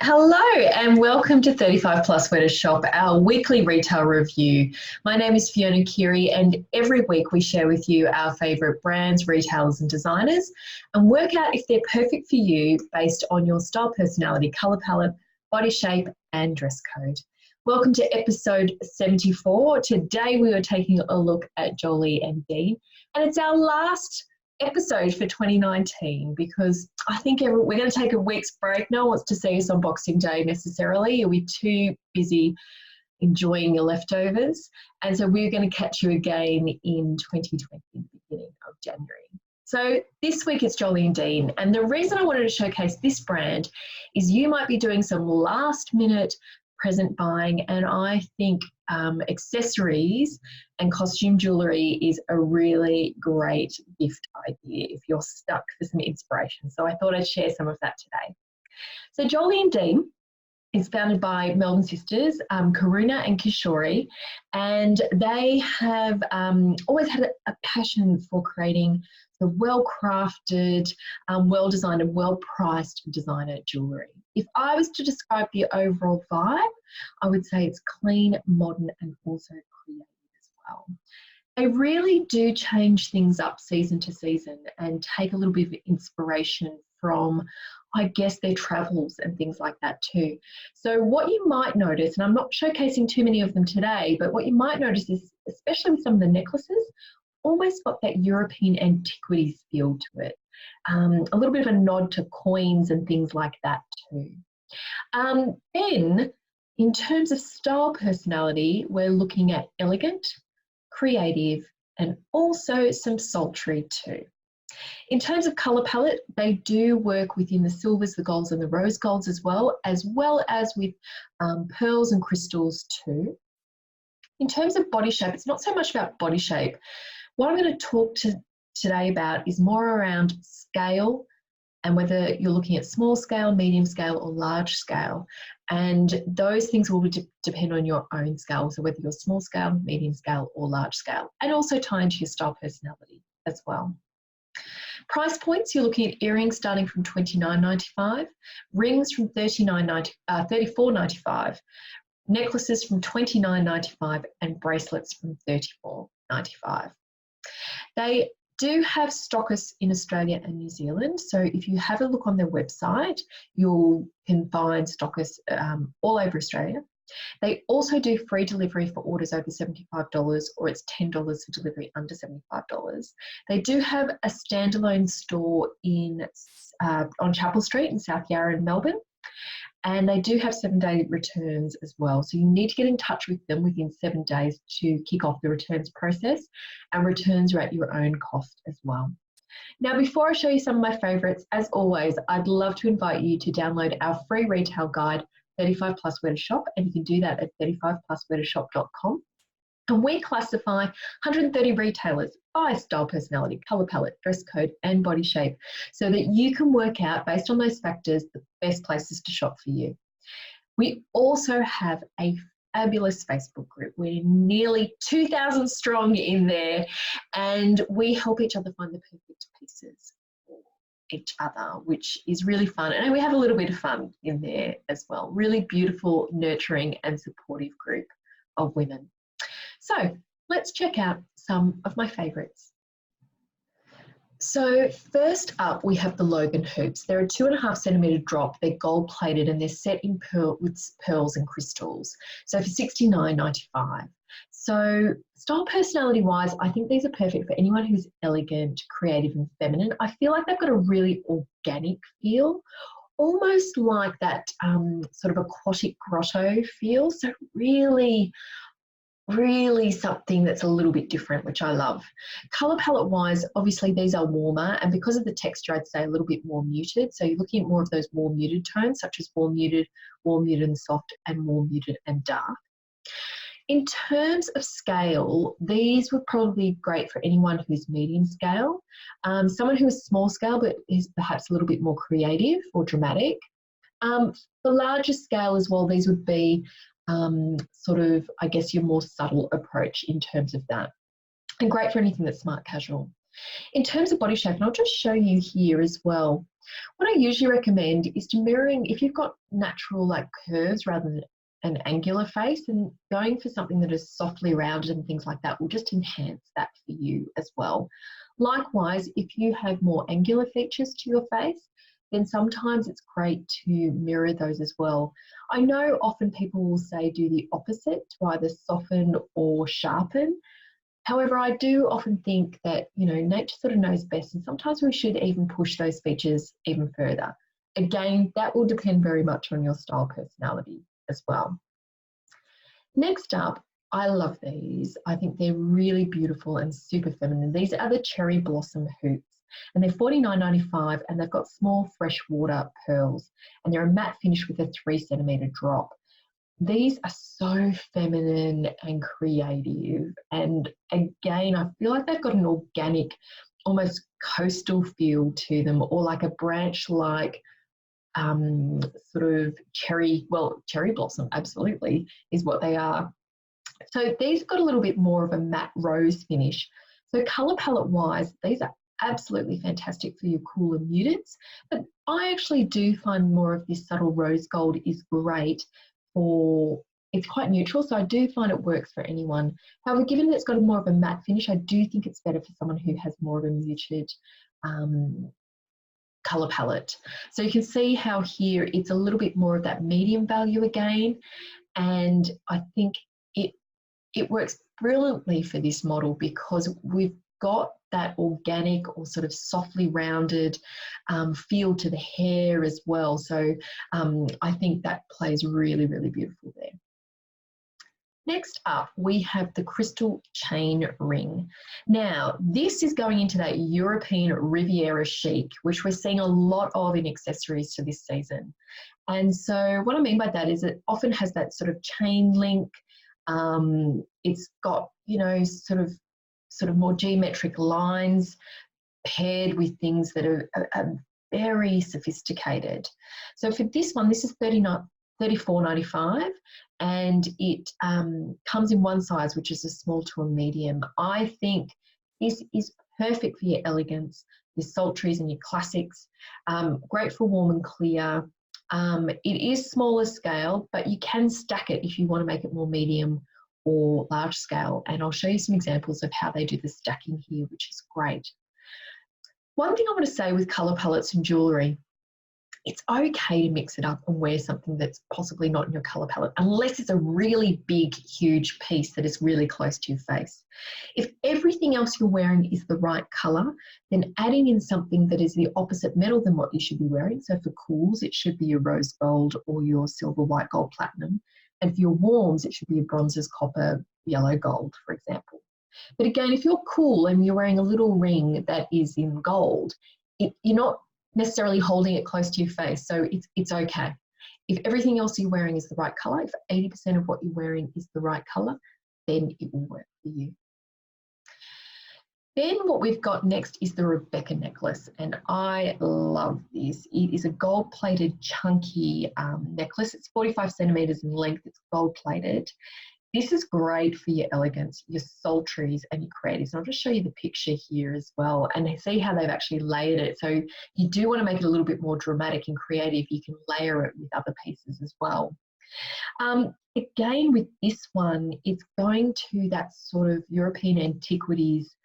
Hello and welcome to 35 Plus Where to Shop, our weekly retail review. My name is Fiona Keary and every week we share with you our favourite brands, retailers and designers and work out if they're perfect for you based on your style, personality, colour palette, body shape and dress code. Welcome to episode 74. Today we are taking a look at Jolie and Deen and it's our last episode for 2019 because I think we're going to take a week's break. No one wants to see us on Boxing Day necessarily. You'll be too busy enjoying your leftovers. And so we're going to catch you again in 2020, the beginning of January. So this week it's Jolie and Deen. And the reason I wanted to showcase this brand is you might be doing some last minute present buying, and I think accessories and costume jewellery is a really great gift idea if you're stuck for some inspiration. So I thought I'd share some of that today. So Jolie and Deen is founded by Melbourne sisters, Karuna and Kishori, and they have always had a passion for creating the well-crafted, well-designed and well-priced designer jewellery. If I was to describe the overall vibe, I would say it's clean, modern and also creative as well. They really do change things up season to season and take a little bit of inspiration from, I guess, their travels and things like that too. So what you might notice, and I'm not showcasing too many of them today, but what you might notice is, especially with some of the necklaces, almost got that European antiquities feel to it. A little bit of a nod to coins and things like that too. Then, in terms of style personality, we're looking at elegant, creative, and also some sultry too. In terms of colour palette, they do work within the silvers, the golds and the rose golds as well as with pearls and crystals too. In terms of body shape, it's not so much about body shape. What I'm going to talk today about is more around scale and whether you're looking at small scale, medium scale or large scale. And those things will depend on your own scale, so whether you're small scale, medium scale or large scale, and also tie into your style personality as well. Price points, you're looking at earrings starting from $29.95, rings from $34.95, necklaces from $29.95 and bracelets from $34.95. They do have stockists in Australia and New Zealand, so if you have a look on their website, you can find stockists all over Australia. They also do free delivery for orders over $75 or it's $10 for delivery under $75. They do have a standalone store on Chapel Street in South Yarra in Melbourne. And they do have 7-day returns as well. So you need to get in touch with them within 7 days to kick off the returns process, and returns are at your own cost as well. Now, before I show you some of my favourites, as always, I'd love to invite you to download our free retail guide, 35 Plus Where to Shop, and you can do that at 35pluswheretoshop.com. And we classify 130 retailers by style, personality, colour palette, dress code and body shape so that you can work out, based on those factors, the best places to shop for you. We also have a fabulous Facebook group. We're nearly 2,000 strong in there and we help each other find the perfect pieces for each other, which is really fun. And we have a little bit of fun in there as well. Really beautiful, nurturing and supportive group of women. So let's check out some of my favourites. So first up, we have the Logan hoops. They're a 2.5 centimetre drop. They're gold plated and they're set in with pearls and crystals. So for $69.95. So style personality wise, I think these are perfect for anyone who's elegant, creative and feminine. I feel like they've got a really organic feel, almost like that sort of aquatic grotto feel. So really something that's a little bit different, which I love. Colour palette wise, obviously these are warmer, and because of the texture, I'd say a little bit more muted. So you're looking at more of those warm muted tones, such as warm muted and soft, and warm muted and dark. In terms of scale, these would probably be great for anyone who's medium scale, someone who is small scale but is perhaps a little bit more creative or dramatic. The larger scale as well, these would be sort of, I guess, your more subtle approach in terms of that. And great for anything that's smart casual. In terms of body shape, and I'll just show you here as well, what I usually recommend is to mirroring, if you've got natural like curves rather than an angular face, and going for something that is softly rounded and things like that will just enhance that for you as well. Likewise, if you have more angular features to your face, then sometimes it's great to mirror those as well. I know often people will say do the opposite, to either soften or sharpen. However, I do often think that, you know, nature sort of knows best, and sometimes we should even push those features even further. Again, that will depend very much on your style personality as well. Next up, I love these. I think they're really beautiful and super feminine. These are the Cherry Blossom Hoops, and they're $49.95, and they've got small freshwater pearls, and they're a matte finish with a 3 centimetre drop. These are so feminine and creative, and again, I feel like they've got an organic, almost coastal feel to them, or like a branch-like sort of cherry blossom, absolutely, is what they are. So these got a little bit more of a matte rose finish. So colour palette wise, these are absolutely fantastic for your cooler mutants, but I actually do find more of this subtle rose gold is great for, it's quite neutral, so I do find it works for anyone. However, given that it's got more of a matte finish, I do think it's better for someone who has more of a muted colour palette. So you can see how here it's a little bit more of that medium value again, and I think it works brilliantly for this model because we've got that organic or sort of softly rounded feel to the hair as well. So I think that plays really, really beautiful there. Next up, we have the crystal chain ring. Now, this is going into that European Riviera chic, which we're seeing a lot of in accessories to this season. And so what I mean by that is it often has that sort of chain link. It's got, you know, sort of more geometric lines paired with things that are very sophisticated. So for this one, this is $34.95, and it comes in one size, which is a small to a medium. I think this is perfect for your elegance, your sultries and your classics. Great for warm and clear. It is smaller scale, but you can stack it if you want to make it more medium or large scale. And I'll show you some examples of how they do the stacking here, which is great. One thing I want to say with colour palettes and jewellery, it's okay to mix it up and wear something that's possibly not in your colour palette, unless it's a really big, huge piece that is really close to your face. If everything else you're wearing is the right colour, then adding in something that is the opposite metal than what you should be wearing. So for cools, it should be your rose gold or your silver, white, gold, platinum. And for your warms, it should be your bronzes, copper, yellow, gold, for example. But again, if you're cool and you're wearing a little ring that is in gold, you're not necessarily holding it close to your face, so it's okay. If everything else you're wearing is the right colour, if 80% of what you're wearing is the right colour, then it will work for you. Then what we've got next is the Rebecca necklace, and I love this. It is a gold-plated chunky necklace. It's 45 centimetres in length. It's gold-plated. This is great for your elegance, your sultries and your creatives. And I'll just show you the picture here as well and see how they've actually layered it. So you do want to make it a little bit more dramatic and creative. You can layer it with other pieces as well. Again, with this one, it's going to that sort of European antiquities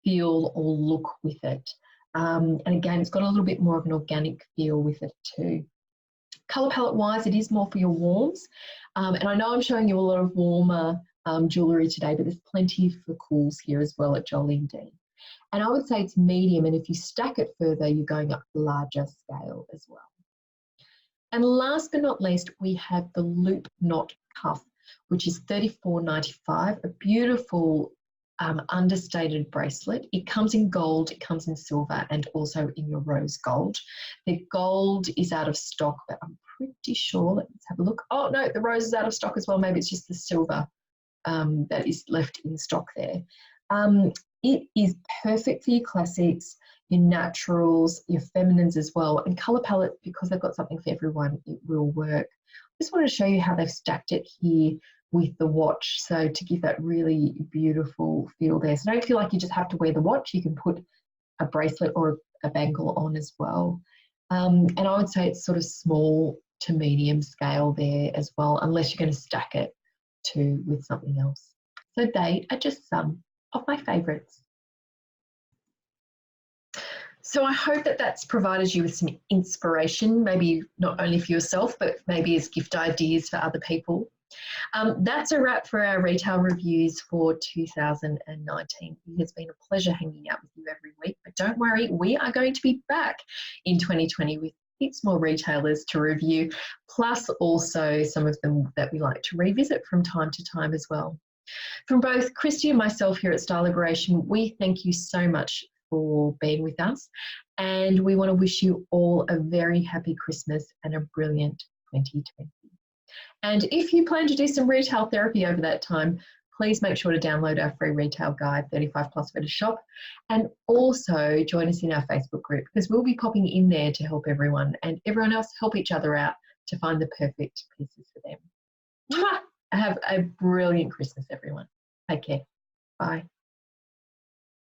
feel or look with it. And again, it's got a little bit more of an organic feel with it too. Colour palette wise, it is more for your warms. And I know I'm showing you a lot of warmer jewellery today, but there's plenty for cools here as well at Jolie Deen. And I would say it's medium, and if you stack it further, you're going up to larger scale as well. And last but not least, we have the loop knot cuff, which is $34.95, a beautiful understated bracelet. It comes in gold, it comes in silver, and also in your rose gold. The gold is out of stock, but I'm pretty sure, let's have a look. Oh no, the rose is out of stock as well. Maybe it's just the silver that is left in stock there. It is perfect for your classics, your naturals, your feminines as well. And colour palette, because they've got something for everyone, it will work. I just wanted to show you how they've stacked it here with the watch, so to give that really beautiful feel there. So don't feel like you just have to wear the watch. You can put a bracelet or a bangle on as well. And I would say it's sort of small to medium scale there as well, unless you're going to stack it with something else. So they are just some of my favourites. So I hope that that's provided you with some inspiration, maybe not only for yourself, but maybe as gift ideas for other people. That's a wrap for our retail reviews for 2019. It has been a pleasure hanging out with you every week, but don't worry, we are going to be back in 2020 with heaps more retailers to review, plus also some of them that we like to revisit from time to time as well. From both Christy and myself here at Style Liberation, we thank you so much for being with us, and we want to wish you all a very happy Christmas and a brilliant 2020. And if you plan to do some retail therapy over that time, please make sure to download our free retail guide, 35 Plus Where to Shop, and also join us in our Facebook group, because we'll be popping in there to help everyone, and everyone else help each other out to find the perfect pieces for them. Mwah! Have a brilliant Christmas, everyone. Take care. Bye.